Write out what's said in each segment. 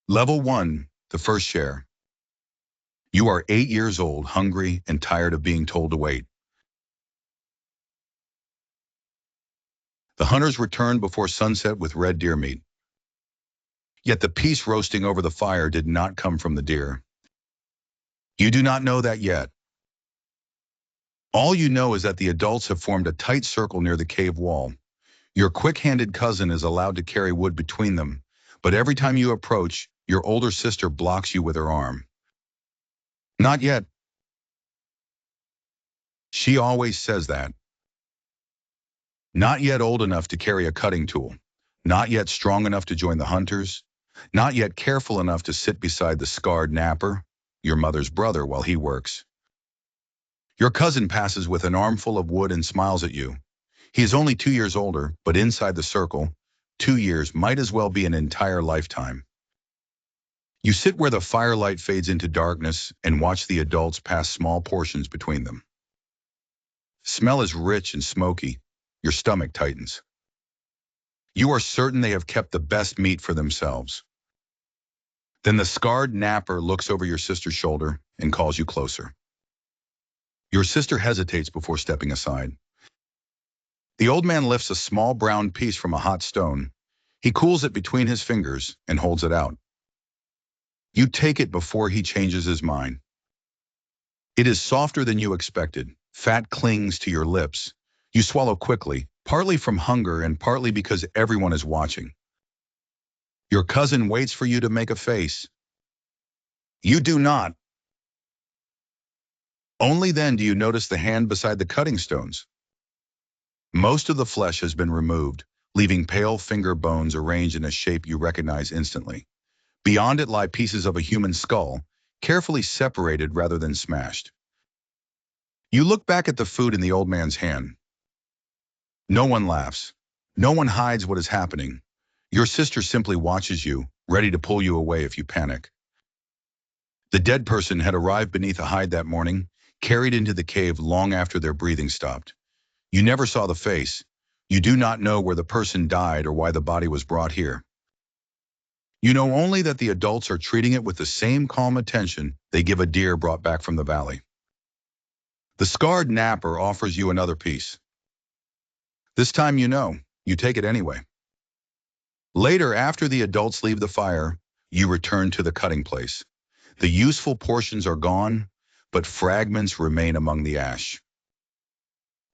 Level 1, the first share. You are 8 years old, hungry, and tired of being told to wait. The hunters returned before sunset with red deer meat. Yet the piece roasting over the fire did not come from the deer. You do not know that yet. All you know is that the adults have formed a tight circle near the cave wall. Your quick-handed cousin is allowed to carry wood between them, but every time you approach, your older sister blocks you with her arm. Not yet. She always says that. Not yet old enough to carry a cutting tool. Not yet strong enough to join the hunters. Not yet careful enough to sit beside the scarred napper, your mother's brother, while he works. Your cousin passes with an armful of wood and smiles at you. He is only 2 years older, but inside the circle, 2 years might as well be an entire lifetime. You sit where the firelight fades into darkness and watch the adults pass small portions between them. Smell is rich and smoky. Your stomach tightens. You are certain they have kept the best meat for themselves. Then the scarred napper looks over your sister's shoulder and calls you closer. Your sister hesitates before stepping aside. The old man lifts a small brown piece from a hot stone. He cools it between his fingers and holds it out. You take it before he changes his mind. It is softer than you expected. Fat clings to your lips. You swallow quickly, partly from hunger and partly because everyone is watching. Your cousin waits for you to make a face. You do not. Only then do you notice the hand beside the cutting stones. Most of the flesh has been removed, leaving pale finger bones arranged in a shape you recognize instantly. Beyond it lie pieces of a human skull, carefully separated rather than smashed. You look back at the food in the old man's hand. No one laughs. No one hides what is happening. Your sister simply watches you, ready to pull you away if you panic. The dead person had arrived beneath a hide that morning, carried into the cave long after their breathing stopped. You never saw the face. You do not know where the person died or why the body was brought here. You know only that the adults are treating it with the same calm attention they give a deer brought back from the valley. The scarred napper offers you another piece. This time you take it anyway. Later, after the adults leave the fire, you return to the cutting place. The useful portions are gone, but fragments remain among the ash.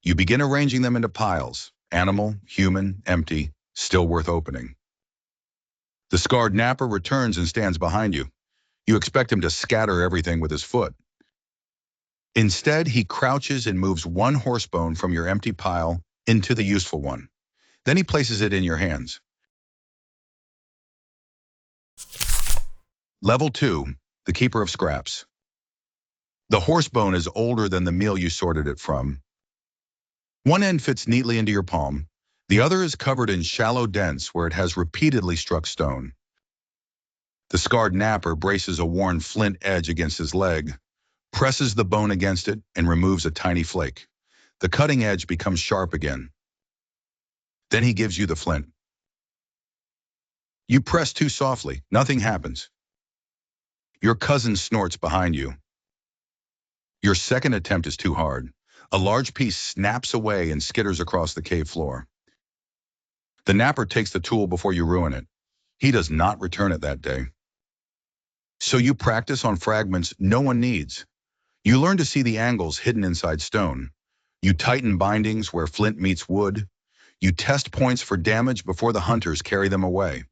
You begin arranging them into piles, animal, human, empty, still worth opening. The scarred napper returns and stands behind you. You expect him to scatter everything with his foot. Instead, he crouches and moves one horsebone from your empty pile into the useful one. Then he places it in your hands. Level 2, the keeper of scraps. The horsebone is older than the meal you sorted it from. One end fits neatly into your palm. The other is covered in shallow dents where it has repeatedly struck stone. The scarred napper braces a worn flint edge against his leg, presses the bone against it, and removes a tiny flake. The cutting edge becomes sharp again. Then he gives you the flint. You press too softly. Nothing happens. Your cousin snorts behind you. Your second attempt is too hard. A large piece snaps away and skitters across the cave floor. The napper takes the tool before you ruin it. He does not return it that day. So you practice on fragments no one needs. You learn to see the angles hidden inside stone. You tighten bindings where flint meets wood. You test points for damage before the hunters carry them away.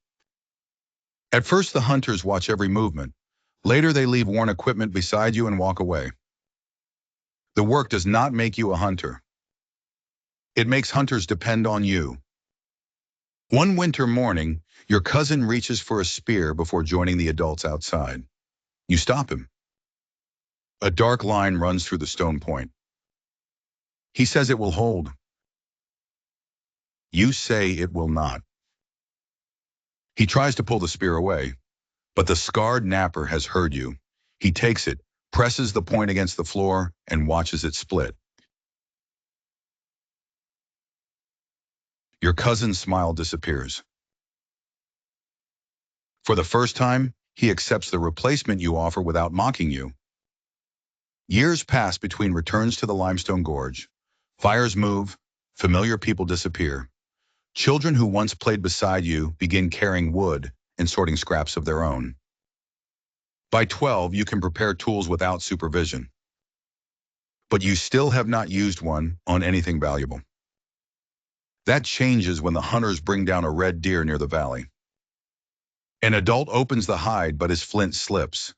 At first, the hunters watch every movement. Later, they leave worn equipment beside you and walk away. The work does not make you a hunter. It makes hunters depend on you. One winter morning, your cousin reaches for a spear before joining the adults outside. You stop him. A dark line runs through the stone point. He says it will hold. You say it will not. He tries to pull the spear away, but the scarred napper has heard you. He takes it, presses the point against the floor, and watches it split. Your cousin's smile disappears. For the first time, He accepts the replacement you offer without mocking you. Years pass between returns to the limestone gorge. Fires move, familiar people disappear. Children who once played beside you begin carrying wood and sorting scraps of their own. By 12, you can prepare tools without supervision. But you still have not used one on anything valuable. That changes when the hunters bring down a red deer near the valley. An adult opens the hide, but his flint slips.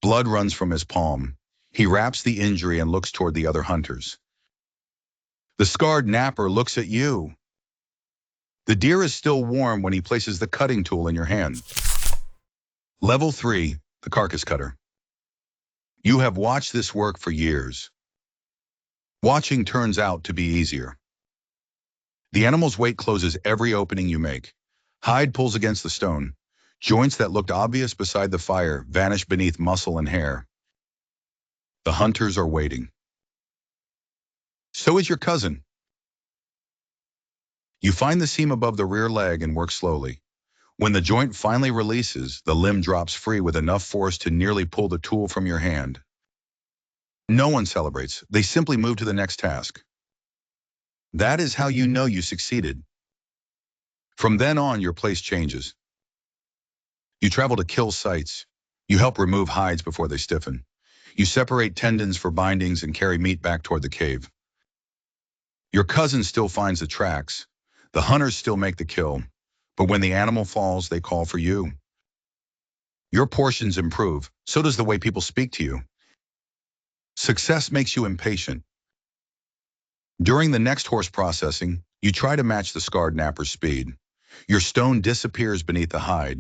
Blood runs from his palm. He wraps the injury and looks toward the other hunters. The scarred napper looks at you. The deer is still warm when he places the cutting tool in your hand. Level 3, the carcass cutter. You have watched this work for years. Watching turns out to be easier. The animal's weight closes every opening you make. Hide pulls against the stone. Joints that looked obvious beside the fire vanish beneath muscle and hair. The hunters are waiting. So is your cousin. You find the seam above the rear leg and work slowly. When the joint finally releases, the limb drops free with enough force to nearly pull the tool from your hand. No one celebrates. They simply move to the next task. That is how you know you succeeded. From then on, your place changes. You travel to kill sites. You help remove hides before they stiffen. You separate tendons for bindings and carry meat back toward the cave. Your cousin still finds the tracks. The hunters still make the kill. But when the animal falls, they call for you. Your portions improve. So does the way people speak to you. Success makes you impatient. During the next horse processing, you try to match the scarred napper's speed. Your stone disappears beneath the hide.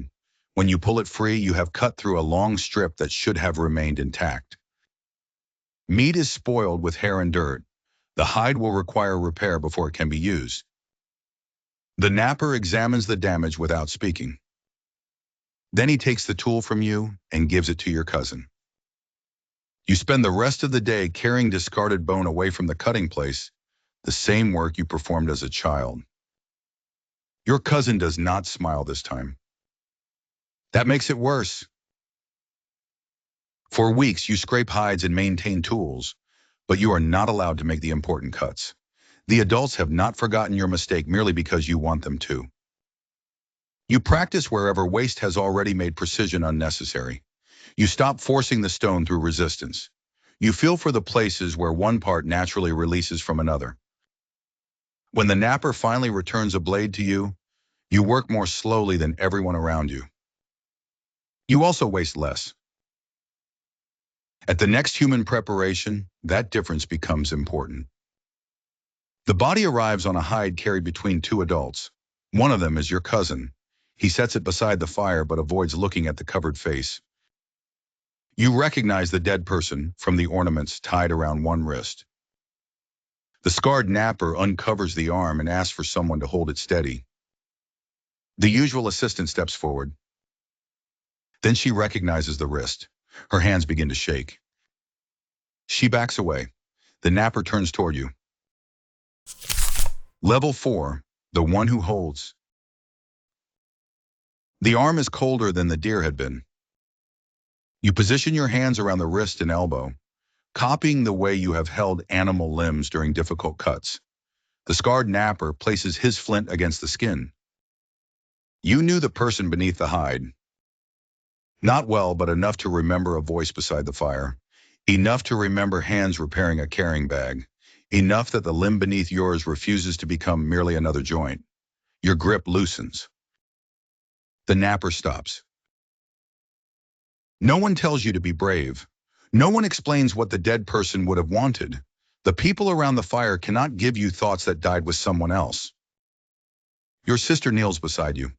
When you pull it free, you have cut through a long strip that should have remained intact. Meat is spoiled with hair and dirt. The hide will require repair before it can be used. The napper examines the damage without speaking. Then he takes the tool from you and gives it to your cousin. You spend the rest of the day carrying discarded bone away from the cutting place, the same work you performed as a child. Your cousin does not smile this time. That makes it worse. For weeks, you scrape hides and maintain tools, but you are not allowed to make the important cuts. The adults have not forgotten your mistake merely because you want them to. You practice wherever waste has already made precision unnecessary. You stop forcing the stone through resistance. You feel for the places where one part naturally releases from another. When the napper finally returns a blade to you, you work more slowly than everyone around you. You also waste less. At the next human preparation, that difference becomes important. The body arrives on a hide carried between two adults. One of them is your cousin. He sets it beside the fire but avoids looking at the covered face. You recognize the dead person from the ornaments tied around one wrist. The scarred napper uncovers the arm and asks for someone to hold it steady. The usual assistant steps forward. Then she recognizes the wrist. Her hands begin to shake. She backs away. The napper turns toward you. Level 4, the one who holds. The arm is colder than the deer had been. You position your hands around the wrist and elbow, copying the way you have held animal limbs during difficult cuts. The scarred napper places his flint against the skin. You knew the person beneath the hide. Not well, but enough to remember a voice beside the fire. Enough to remember hands repairing a carrying bag. Enough that the limb beneath yours refuses to become merely another joint. Your grip loosens. The napper stops. No one tells you to be brave. No one explains what the dead person would have wanted. The people around the fire cannot give you thoughts that died with someone else. Your sister kneels beside you.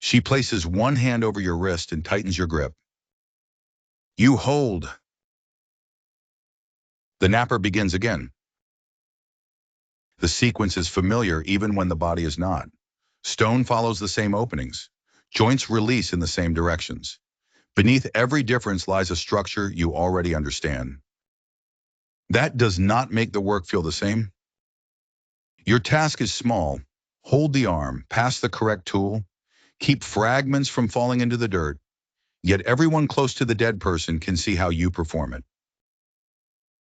She places one hand over your wrist and tightens your grip. You hold. The napper begins again. The sequence is familiar even when the body is not. Stone follows the same openings. Joints release in the same directions. Beneath every difference lies a structure you already understand. That does not make the work feel the same. Your task is small. Hold the arm, pass the correct tool, Keep fragments from falling into the dirt, yet everyone close to the dead person can see how you perform it.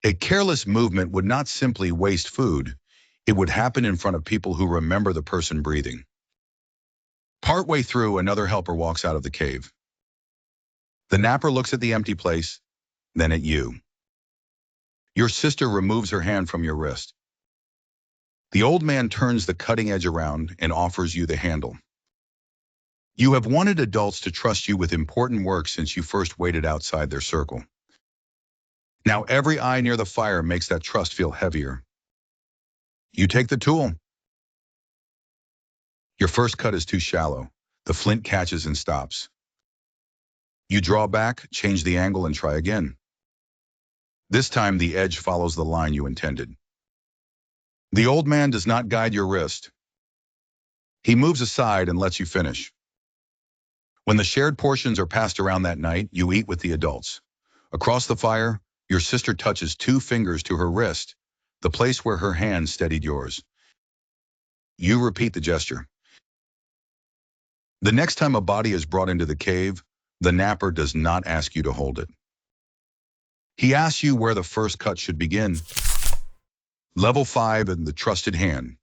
A careless movement would not simply waste food, it would happen in front of people who remember the person breathing. Partway through, another helper walks out of the cave. The napper looks at the empty place, then at you. Your sister removes her hand from your wrist. The old man turns the cutting edge around and offers you the handle. You have wanted adults to trust you with important work since you first waited outside their circle. Now every eye near the fire makes that trust feel heavier. You take the tool. Your first cut is too shallow. The flint catches and stops. You draw back, change the angle, and try again. This time the edge follows the line you intended. The old man does not guide your wrist. He moves aside and lets you finish. When the shared portions are passed around that night, you eat with the adults. Across the fire, your sister touches 2 fingers to her wrist, the place where her hand steadied yours. You repeat the gesture. The next time a body is brought into the cave, the napper does not ask you to hold it. He asks you where the first cut should begin. Level 5 and the trusted hand.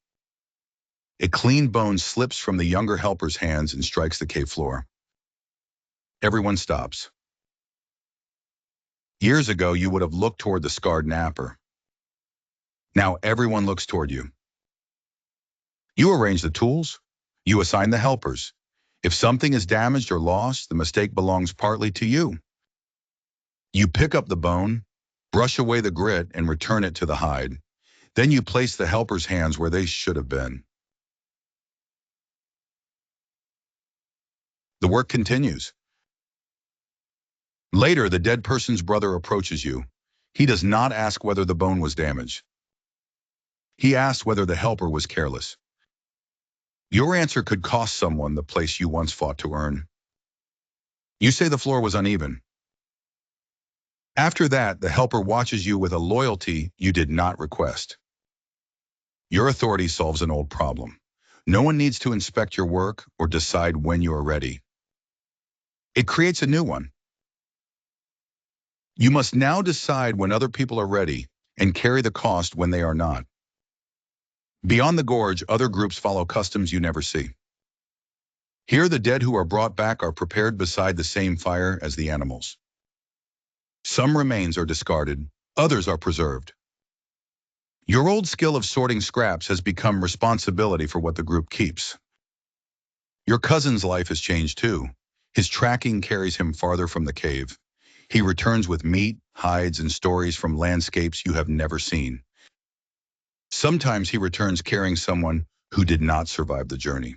A clean bone slips from the younger helper's hands and strikes the cave floor. Everyone stops. Years ago, you would have looked toward the scarred napper. Now everyone looks toward you. You arrange the tools. You assign the helpers. If something is damaged or lost, the mistake belongs partly to you. You pick up the bone, brush away the grit, and return it to the hide. Then you place the helper's hands where they should have been. The work continues. Later, the dead person's brother approaches you. He does not ask whether the bone was damaged. He asks whether the helper was careless. Your answer could cost someone the place you once fought to earn. You say the floor was uneven. After that, the helper watches you with a loyalty you did not request. Your authority solves an old problem. No one needs to inspect your work or decide when you are ready. It creates a new one. You must now decide when other people are ready and carry the cost when they are not. Beyond the gorge, other groups follow customs you never see. Here, the dead who are brought back are prepared beside the same fire as the animals. Some remains are discarded, others are preserved. Your old skill of sorting scraps has become responsibility for what the group keeps. Your cousin's life has changed too. His tracking carries him farther from the cave. He returns with meat, hides, and stories from landscapes you have never seen. Sometimes he returns carrying someone who did not survive the journey.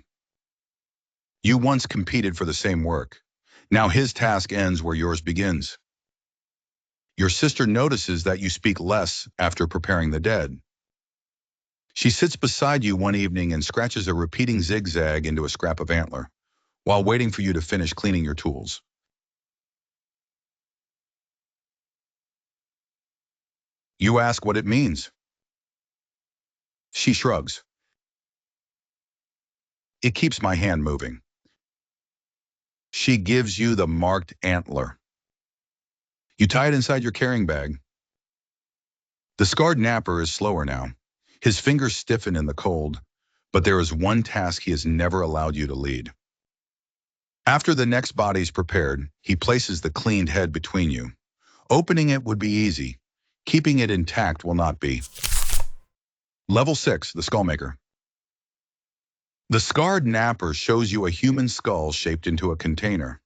You once competed for the same work. Now his task ends where yours begins. Your sister notices that you speak less after preparing the dead. She sits beside you one evening and scratches a repeating zigzag into a scrap of antler, while waiting for you to finish cleaning your tools. You ask what it means. She shrugs. It keeps my hand moving. She gives you the marked antler. You tie it inside your carrying bag. The scarred napper is slower now. His fingers stiffen in the cold, but there is one task he has never allowed you to lead. After the next body is prepared, he places the cleaned head between you. Opening it would be easy. Keeping it intact will not be. Level 6, the Skullmaker. The scarred napper shows you a human skull shaped into a container.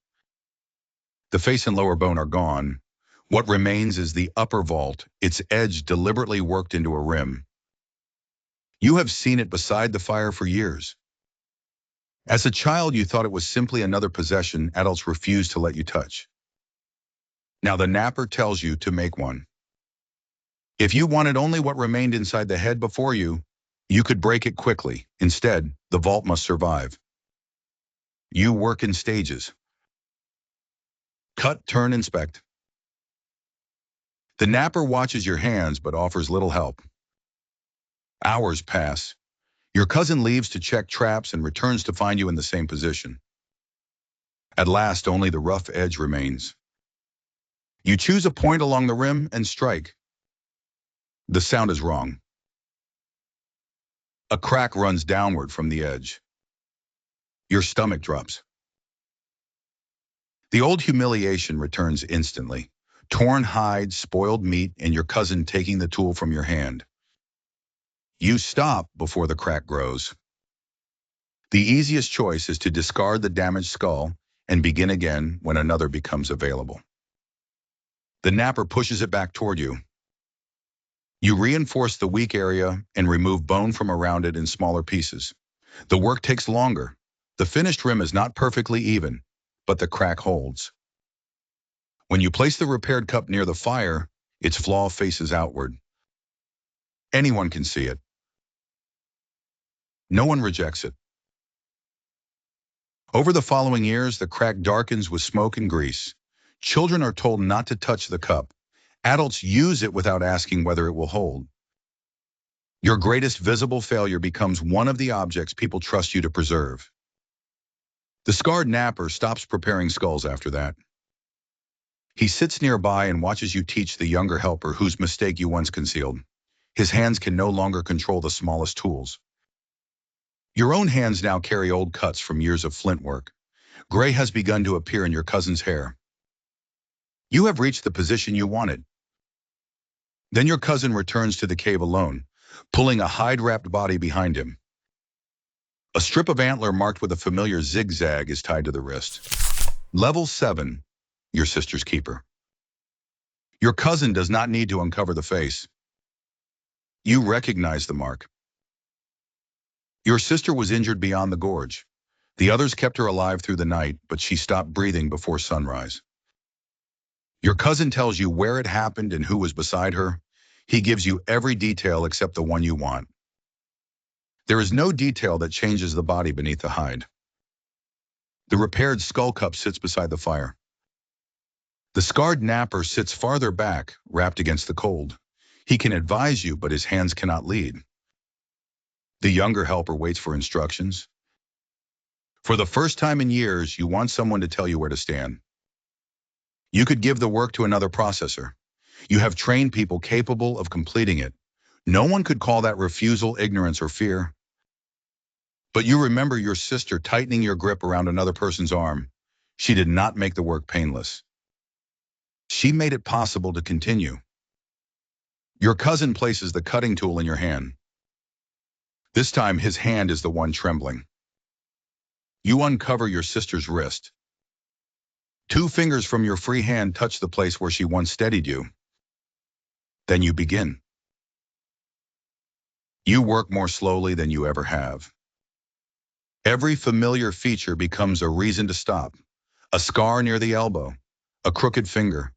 The face and lower bone are gone. What remains is the upper vault, its edge deliberately worked into a rim. You have seen it beside the fire for years. As a child, you thought it was simply another possession adults refused to let you touch. Now the napper tells you to make one. If you wanted only what remained inside the head before you, you could break it quickly. Instead, the vault must survive. You work in stages. Cut, turn, inspect. The napper watches your hands but offers little help. Hours pass. Your cousin leaves to check traps and returns to find you in the same position. At last, only the rough edge remains. You choose a point along the rim and strike. The sound is wrong. A crack runs downward from the edge. Your stomach drops. The old humiliation returns instantly. Torn hide, spoiled meat, and your cousin taking the tool from your hand. You stop before the crack grows. The easiest choice is to discard the damaged skull and begin again when another becomes available. The napper pushes it back toward you. You reinforce the weak area and remove bone from around it in smaller pieces. The work takes longer. The finished rim is not perfectly even, but the crack holds. When you place the repaired cup near the fire, its flaw faces outward. Anyone can see it. No one rejects it. Over the following years, the crack darkens with smoke and grease. Children are told not to touch the cup. Adults use it without asking whether it will hold. Your greatest visible failure becomes one of the objects people trust you to preserve. The scarred napper stops preparing skulls after that. He sits nearby and watches you teach the younger helper whose mistake you once concealed. His hands can no longer control the smallest tools. Your own hands now carry old cuts from years of flint work. Gray has begun to appear in your cousin's hair. You have reached the position you wanted. Then your cousin returns to the cave alone, pulling a hide-wrapped body behind him. A strip of antler marked with a familiar zigzag is tied to the wrist. Level 7, your sister's keeper. Your cousin does not need to uncover the face. You recognize the mark. Your sister was injured beyond the gorge. The others kept her alive through the night, but she stopped breathing before sunrise. Your cousin tells you where it happened and who was beside her. He gives you every detail except the one you want. There is no detail that changes the body beneath the hide. The repaired skull cup sits beside the fire. The scarred napper sits farther back, wrapped against the cold. He can advise you, but his hands cannot lead. The younger helper waits for instructions. For the first time in years, you want someone to tell you where to stand. You could give the work to another processor. You have trained people capable of completing it. No one could call that refusal, ignorance, or fear. But you remember your sister tightening your grip around another person's arm. She did not make the work painless. She made it possible to continue. Your cousin places the cutting tool in your hand. This time, his hand is the one trembling. You uncover your sister's wrist. 2 fingers from your free hand touch the place where she once steadied you. Then you begin. You work more slowly than you ever have. Every familiar feature becomes a reason to stop. A scar near the elbow, a crooked finger,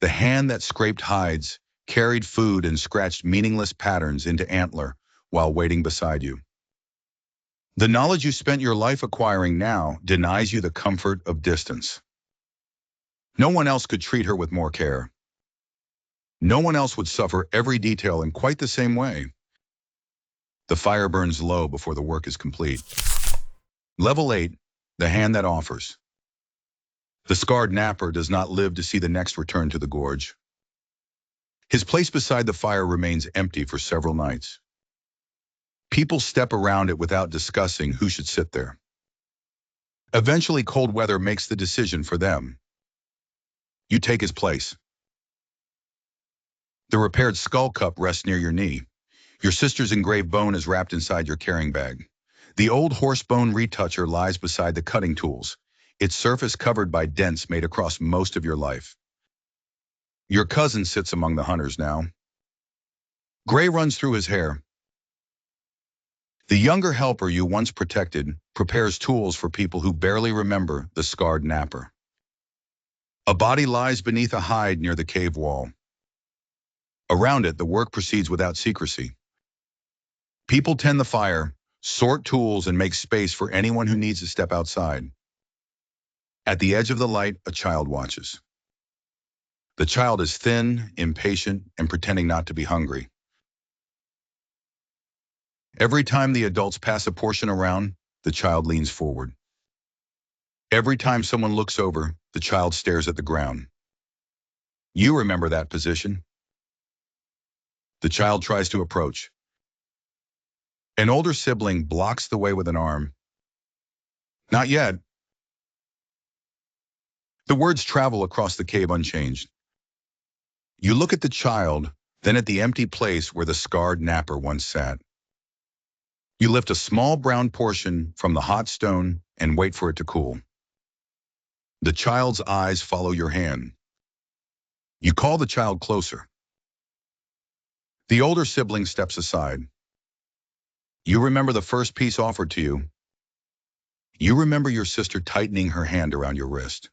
the hand that scraped hides, carried food, and scratched meaningless patterns into antler while waiting beside you. The knowledge you spent your life acquiring now denies you the comfort of distance. No one else could treat her with more care. No one else would suffer every detail in quite the same way. The fire burns low before the work is complete. Level 8, the hand that offers. The scarred napper does not live to see the next return to the gorge. His place beside the fire remains empty for several nights. People step around it without discussing who should sit there. Eventually, cold weather makes the decision for them. You take his place. The repaired skull cup rests near your knee. Your sister's engraved bone is wrapped inside your carrying bag. The old horse bone retoucher lies beside the cutting tools, its surface covered by dents made across most of your life. Your cousin sits among the hunters now. Gray runs through his hair. The younger helper you once protected prepares tools for people who barely remember the scarred napper. A body lies beneath a hide near the cave wall. Around it, the work proceeds without secrecy. People tend the fire, sort tools, and make space for anyone who needs to step outside. At the edge of the light, a child watches. The child is thin, impatient, and pretending not to be hungry. Every time the adults pass a portion around, the child leans forward. Every time someone looks over, the child stares at the ground. You remember that position? The child tries to approach. An older sibling blocks the way with an arm. Not yet. The words travel across the cave unchanged. You look at the child, then at the empty place where the scarred napper once sat. You lift a small brown portion from the hot stone and wait for it to cool. The child's eyes follow your hand. You call the child closer. The older sibling steps aside. You remember the first piece offered to you. You remember your sister tightening her hand around your wrist.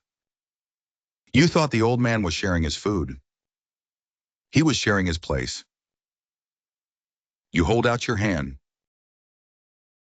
You thought the old man was sharing his food. He was sharing his place. You hold out your hand.